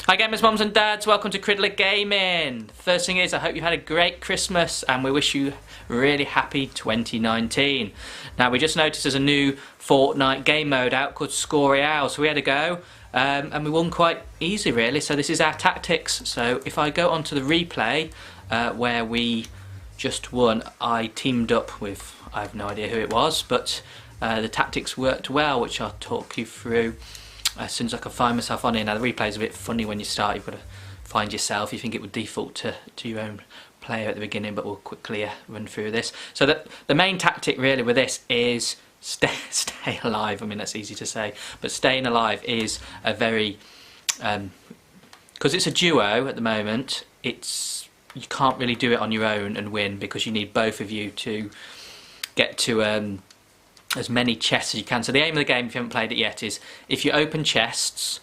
Hi gamers, mums and dads, welcome to Cridler Gaming. First thing is, I hope you had a great Christmas and we wish you really happy 2019. Now we just noticed there's a new Fortnite game mode out called Score Royale, so we had a go and we won quite easy really. So this is our tactics. So if I go onto the replay where we just won, I teamed up with, I have no idea who it was, but the tactics worked well, which I'll talk you through as soon as I can find myself on here. Now the replay is a bit funny when you start, you've got to find yourself. You think it would default to your own player at the beginning, but we'll quickly run through this. So the main tactic really with this is stay alive. I mean, that's easy to say, but staying alive is a very, because it's a duo at the moment, you can't really do it on your own and win, because you need both of you to get to as many chests as you can. So the aim of the game, if you haven't played it yet, is if you open chests,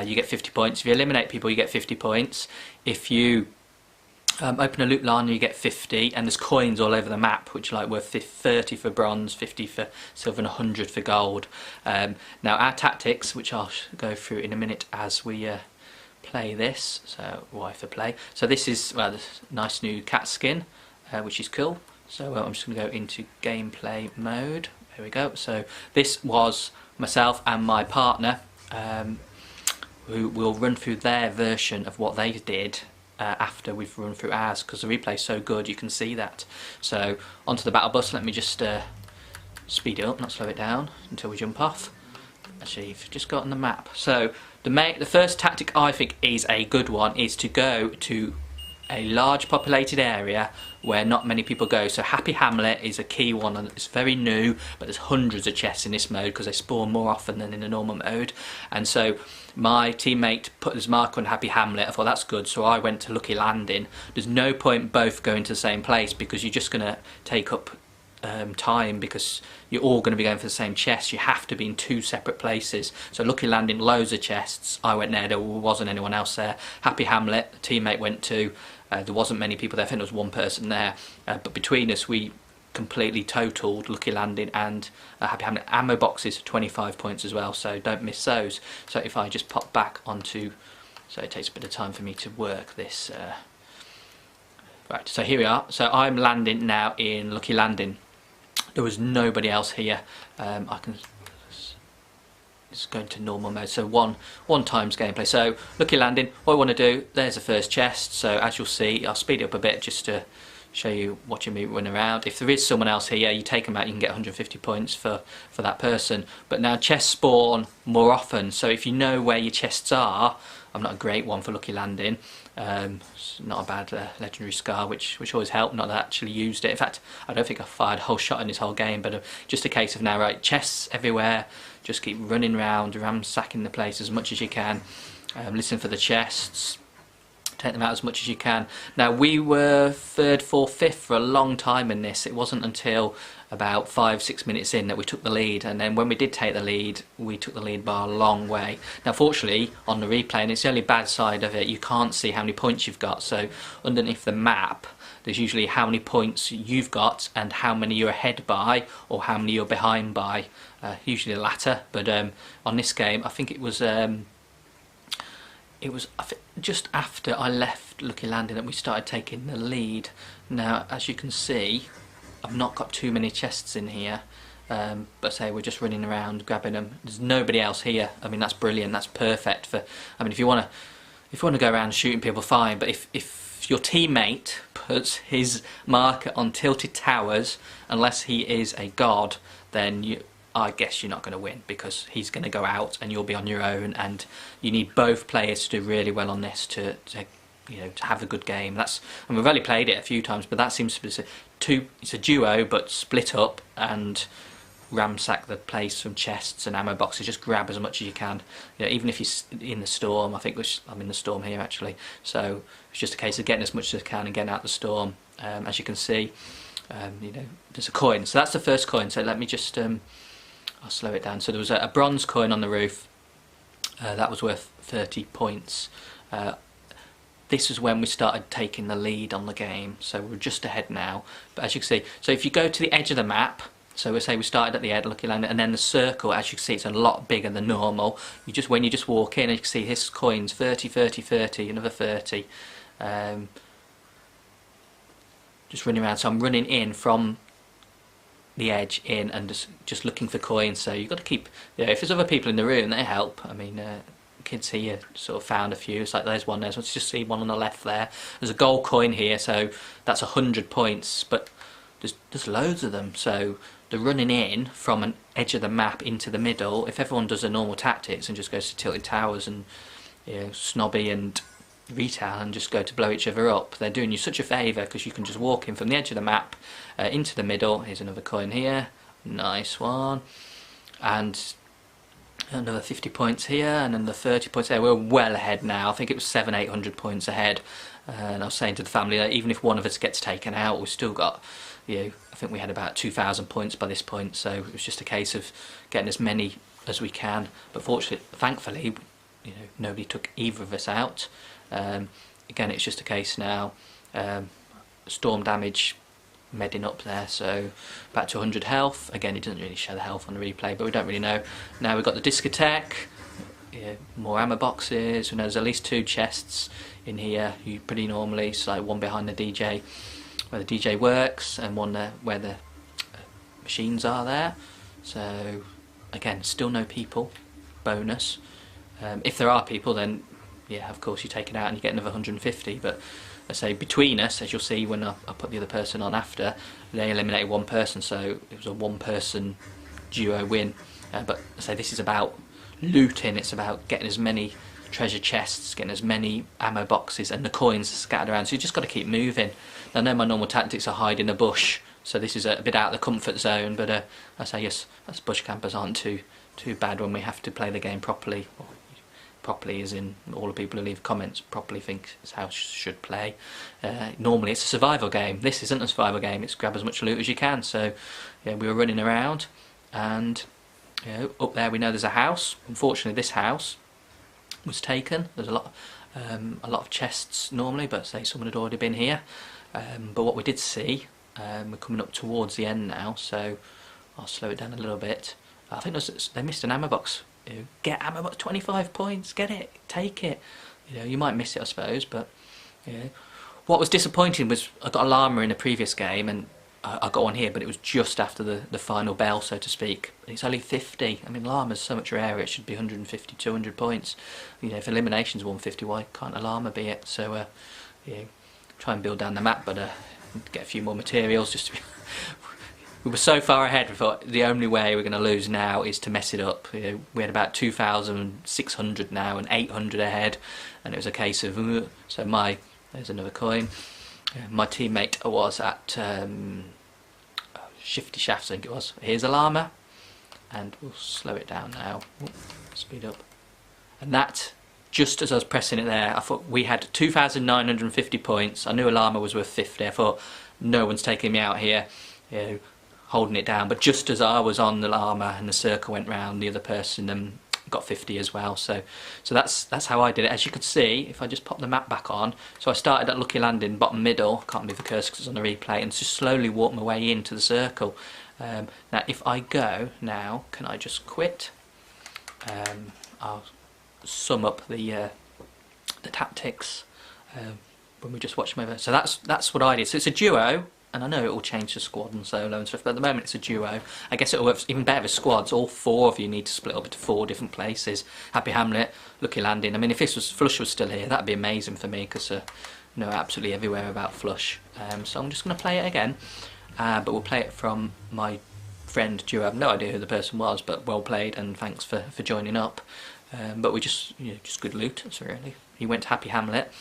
you get 50 points. If you eliminate people, you get 50 points. If you open a loot line, you get 50, and there's coins all over the map, which are like worth 30 for bronze, 50 for silver, and 100 for gold. Now our tactics, which I'll go through in a minute as we play this. So Y for play. So this is, well, this nice new cat skin, which is cool. So I'm just going to go into gameplay mode. There we go. So this was myself and my partner, who will run through their version of what they did after we've run through ours, because the replay is so good you can see that. So onto the battle bus. Let me just speed it up, not slow it down until we jump off. Actually, you've just got on the map. So the first tactic I think is a good one is to go to a large populated area where not many people go. So Happy Hamlet is a key one, and it's very new, but there's hundreds of chests in this mode because they spawn more often than in the normal mode. And so my teammate put his mark on Happy Hamlet. I thought that's good, so I went to Lucky Landing. There's no point both going to the same place because you're just going to take up time, because you're all going to be going for the same chest. You have to be in two separate places. So Lucky Landing, loads of chests. I went there wasn't anyone else there. Happy Hamlet, the teammate went to. There wasn't many people there. I think there was one person there, but between us we completely totaled Lucky Landing and Happy Hamlet. Ammo boxes 25 points as well, so don't miss those. So if I just pop back onto, so it takes a bit of time for me to work this. Right, so here we are. So I'm landing now in Lucky Landing. There was nobody else here. I can just go into normal mode. So one times gameplay. So Lucky Landing. What I want to do, there's the first chest. So as you'll see, I'll speed it up a bit just to show you watching me run around. If there is someone else here, you take them out, you can get 150 points for that person. But now chests spawn more often. So if you know where your chests are, I'm not a great one for Lucky Landing. It's not a bad legendary scar, which always helped. Not that I actually used it. In fact, I don't think I fired a whole shot in this whole game, but just a case of now, right, chests everywhere. Just keep running around, ransacking the place as much as you can. Listen for the chests. Take them out as much as you can. Now we were 3rd, 4th, 5th for a long time in this. It wasn't until about 5-6 minutes in that we took the lead, and then when we did take the lead, we took the lead by a long way. Now fortunately on the replay, and it's the only bad side of it, you can't see how many points you've got. So underneath the map there's usually how many points you've got and how many you're ahead by or how many you're behind by, usually the latter. But on this game I think it was just after I left Lucky Landing that we started taking the lead. Now as you can see, I've not got too many chests in here, but say we're just running around grabbing them. There's nobody else here. I mean, that's brilliant. That's perfect for, I mean, if you want to go around shooting people, fine, but if your teammate puts his marker on tilted towers, unless he is a god, then I guess you're not going to win, because he's going to go out and you'll be on your own, and you need both players to do really well on this to have a good game. And we've only played it a few times, but that seems to be it's a duo but split up, and ransack the place from chests and ammo boxes. Just grab as much as you can. Even if you're in the storm, I think I'm in the storm here actually. So it's just a case of getting as much as I can and getting out the storm. As you can see, there's a coin. So that's the first coin. So let me just I'll slow it down. So there was a bronze coin on the roof. That was worth 30 points. This is when we started taking the lead on the game, so we're just ahead now. But as you can see, so if you go to the edge of the map, So we say we started at the head, lucky landing, and then the circle, as you can see, it's a lot bigger than normal. When you just walk in, and you can see his coins, 30, 30, 30, another 30. Just running around. So I'm running in from the edge in and just looking for coins. So you've got to keep, if there's other people in the room, they help. I mean, kids here sort of found a few. It's like there's one there. So let's just see one on the left there. There's a gold coin here, so that's 100 points. But there's loads of them. So the running in from an edge of the map into the middle, if everyone does the normal tactics and just goes to Tilted Towers and Snobby and Retail and just go to blow each other up, they're doing you such a favour, because you can just walk in from the edge of the map into the middle. Here's another coin here, nice one, and another 50 points here, and then the 30 points there. We're well ahead now. I think it was 700-800 points ahead, and I was saying to the family that even if one of us gets taken out, we've still got, I think we had about 2,000 points by this point, so it was just a case of getting as many as we can. But thankfully, nobody took either of us out. Again, it's just a case now, storm damage medding up there, so back to 100 health. Again, it doesn't really show the health on the replay, but we don't really know. Now we've got the discotheque, more ammo boxes. We know there's at least 2 chests in here. You pretty normally, it's like one behind the DJ, where the DJ works, and one there where the machines are there. So again, still no people, bonus. If there are people, then of course you take it out and you get another 150, but I say between us, as you'll see when I put the other person on after, they eliminated one person, so it was a 1-person duo win. But I say this is about looting, it's about getting as many treasure chests, getting as many ammo boxes and the coins scattered around, so you just got to keep moving. Now, I know my normal tactics are hide in a bush, so this is a bit out of the comfort zone, but I say yes, us bush campers aren't too bad when we have to play the game properly. Properly as in all the people who leave comments properly think it's how should play. Normally it's a survival game. This isn't a survival game, it's grab as much loot as you can. So we were running around, and up there we know there's a house. Unfortunately this house was taken. There's a lot of chests normally, but say someone had already been here. But what we did see, we're coming up towards the end now, so I'll slow it down a little bit. I think they missed an ammo box. Get ammo box, 25 points, get it, take it. You might miss it, I suppose, but what was disappointing was I got a llama in a previous game, and I got one here, but it was just after the final bell, so to speak. It's only 50. I mean, llama's so much rarer, it should be 150, 200 points. If elimination's 150, why can't a llama be it? So try and build down the map, but get a few more materials just to be we were so far ahead, we thought the only way we're going to lose now is to mess it up. We had about 2,600 now and 800 ahead, and it was a case of, there's another coin. My teammate was at Shifty Shafts, I think it was. Here's a llama, and we'll slow it down now. Speed up. And that, just as I was pressing it there, I thought we had 2,950 points. I knew a llama was worth 50. I thought, no one's taking me out here. Holding it down, but just as I was on the llama and the circle went round, the other person got 50 as well. So that's how I did it. As you can see, if I just pop the map back on, so I started at Lucky Landing, bottom middle, can't move the cursor because it's on the replay, and just slowly walk my way into the circle. Now if I go now, can I just quit? I'll sum up the tactics when we just watch them over. So that's what I did. So it's a duo. And I know it will change to squad and solo and stuff, but at the moment it's a duo. I guess it'll work even better with squads. All 4 of you need to split up into 4 different places. Happy Hamlet, Lucky Landing. I mean, if Flush was still here, that'd be amazing for me, because absolutely everywhere about Flush. So I'm just going to play it again, but we'll play it from my friend duo. I have no idea who the person was, but well played, and thanks for joining up. But we just good loot. So really, he went to Happy Hamlet.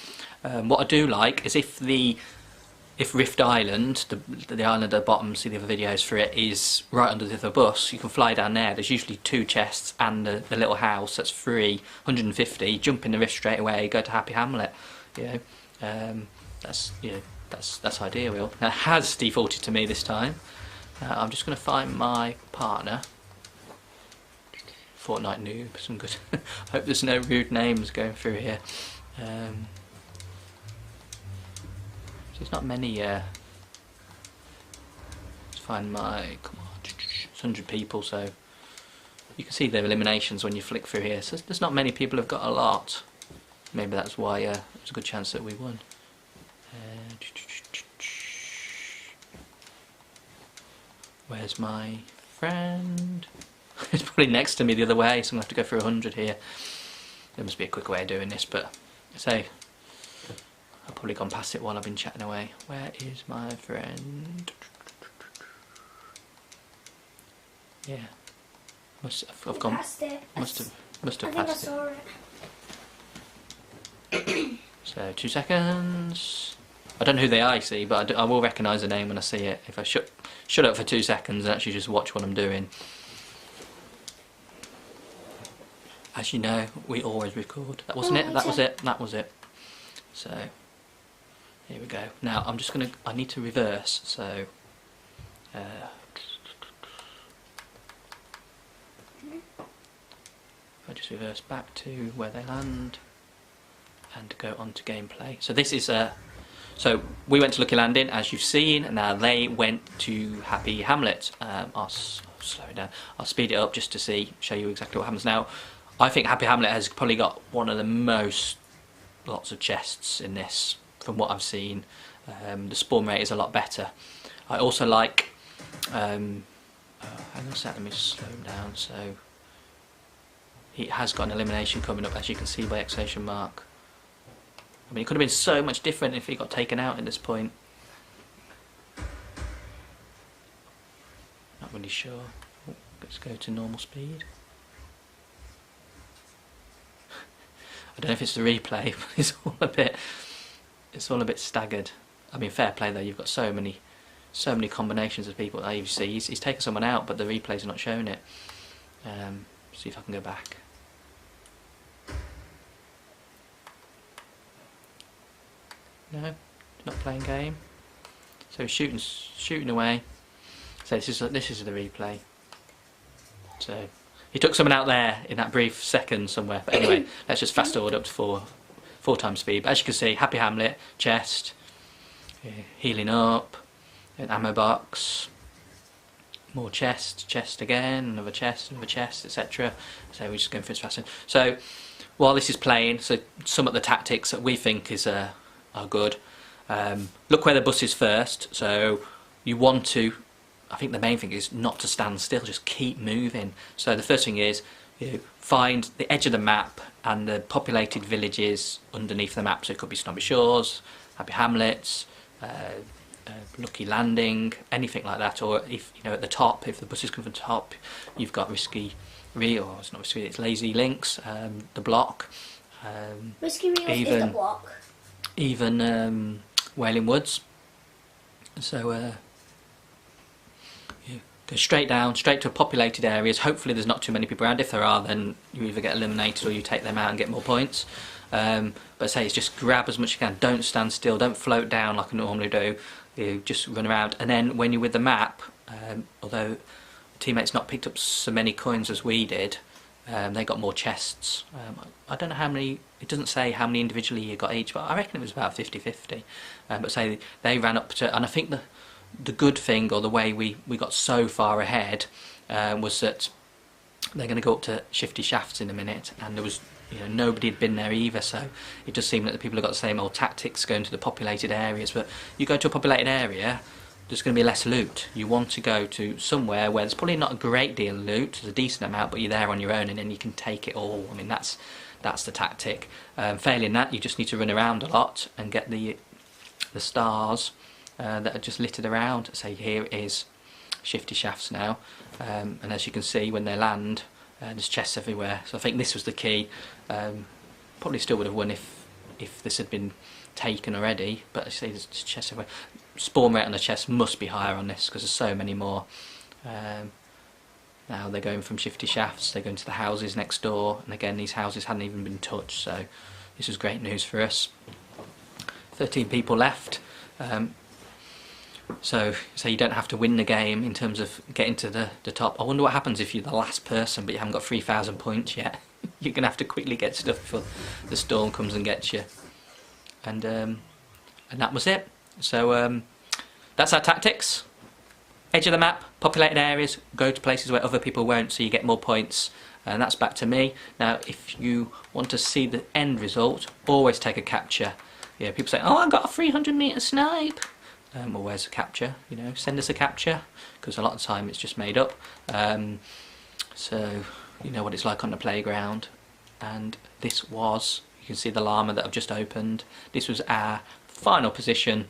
What I do like is if Rift Island, the island at the bottom, see the other videos for it, is right under the other bus, you can fly down there. There's usually 2 chests and the little house that's free, 150. Jump in the Rift straight away, go to Happy Hamlet. That's ideal. Now it has defaulted to me this time. I'm just going to find my partner. Fortnite noob, some good. I hope there's no rude names going through here. There's not many. Let's find my. Come on. 100 people, so you can see the eliminations when you flick through here. So there's not many people who've got a lot. Maybe that's why there's a good chance that we won. Where's my friend? It's probably next to me the other way, so I'm going to have to go through 100 here. There must be a quick way of doing this, but I say I've probably gone past it while I've been chatting away. Where is my friend? Yeah, I've gone. Past it. Must have I passed think I saw it. So 2 seconds. I don't know who they are, you see, but I will recognise the name when I see it. If I shut up for 2 seconds and actually just watch what I'm doing. As you know, we always record. That wasn't it. That was it. That was it. So here we go. Now I'm just gonna. I need to reverse. So. I just reverse back to where they land and go on to gameplay. So this is so we went to Lucky Landing, as you've seen, and now they went to Happy Hamlet. I'll slow it down. I'll speed it up just to show you exactly what happens now. I think Happy Hamlet has probably got one of the lots of chests in this from what I've seen. The spawn rate is a lot better. I also like hang on a sec, let me slow down. So he has got an elimination coming up, as you can see by exclamation mark. I mean, it could have been so much different if he got taken out at this point. Not really sure. Oh, let's go to normal speed. I don't know if it's the replay, but it's all a bit staggered. I mean, fair play though. You've got so many combinations of people. You see, he's taken someone out, but the replays are not showing it. See if I can go back. No, not playing game. So shooting away. So this is the replay. So he took someone out there in that brief second somewhere. But anyway, let's just fast forward up to four times speed. But as you can see, Happy Hamlet, chest, healing up, an ammo box, more chest again, another chest, etc. So we're just going through this fast. So while this is playing, so some of the tactics that we think are good. Look where the bus is first. So you want to. I think the main thing is not to stand still, just keep moving. So the first thing is you find the edge of the map and the populated villages underneath the map. So it could be Snobby Shores, Happy Hamlets, Lucky Landing, anything like that. Or if at the top, if the buses come from the top, you've got it's not Risky, it's Lazy Links, the block. Risky Reels is the block. Even Wailing Woods. So go straight down, straight to populated areas. Hopefully there's not too many people around. If there are, then you either get eliminated or you take them out and get more points. But say it's just grab as much as you can. Don't stand still. Don't float down like I normally do. You just run around. And then when you're with the map, although teammates not picked up so many coins as we did, they got more chests. I don't know how many. It doesn't say how many individually you got each, but I reckon it was about 50-50. But say they ran up to, and I think the good thing, or the way we got so far ahead, was that they're going to go up to Shifty Shafts in a minute, and there was nobody had been there either, so it does seem that the people have got the same old tactics going to the populated areas. But you go to a populated area, there's going to be less loot. You want to go to somewhere where there's probably not a great deal of loot, there's a decent amount, but you're there on your own and then you can take it all. I mean, that's the tactic. Failing that, you just need to run around a lot and get the stars that are just littered around. Say here is Shifty Shafts now, and as you can see when they land, there's chests everywhere. So I think this was the key. Probably still would have won if this had been taken already, but I see there's chests everywhere. Spawn rate on the chest must be higher on this because there's so many more. Now they're going from Shifty Shafts, they're going to the houses next door, and again these houses hadn't even been touched, so this was great news for us. 13 people left. So you don't have to win the game in terms of getting to the top. I wonder what happens if you're the last person but you haven't got 3,000 points yet. You're going to have to quickly get stuff before the storm comes and gets you. And that was it. So that's our tactics. edge of the map, populated areas, go to places where other people won't, so you get more points. And that's back to me. Now, if you want to see the end result, always take a capture. Yeah, people say, oh, I got a 300-metre snipe. Well, where's the capture? You know, send us a capture, because a lot of the time it's just made up. So you know what it's like on the playground. And this was, you can see the llama that I've just opened. This was our final position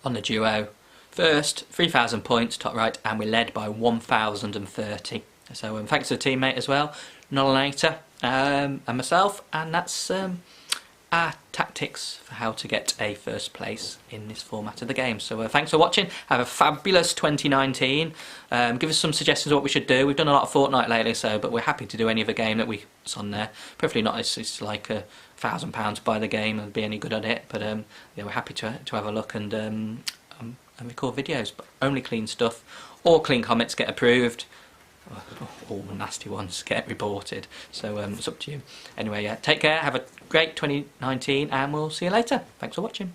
on the duo. First, 3,000 points, top right, and we're led by 1,030. So thanks to the teammate as well, Nollinator, and myself, and that's our tactics for how to get a first place in this format of the game. So thanks for watching, have a fabulous 2019, give us some suggestions of what we should do. We've done a lot of Fortnite lately, but we're happy to do any other game that's on there. Preferably not it's like £1,000 to buy the game and be any good at it, but yeah, we're happy to have a look and record videos, but only clean stuff. All clean comments get approved. All the nasty ones get reported, so it's up to you. Anyway, yeah, take care, have a great 2019, and we'll see you later. Thanks for watching.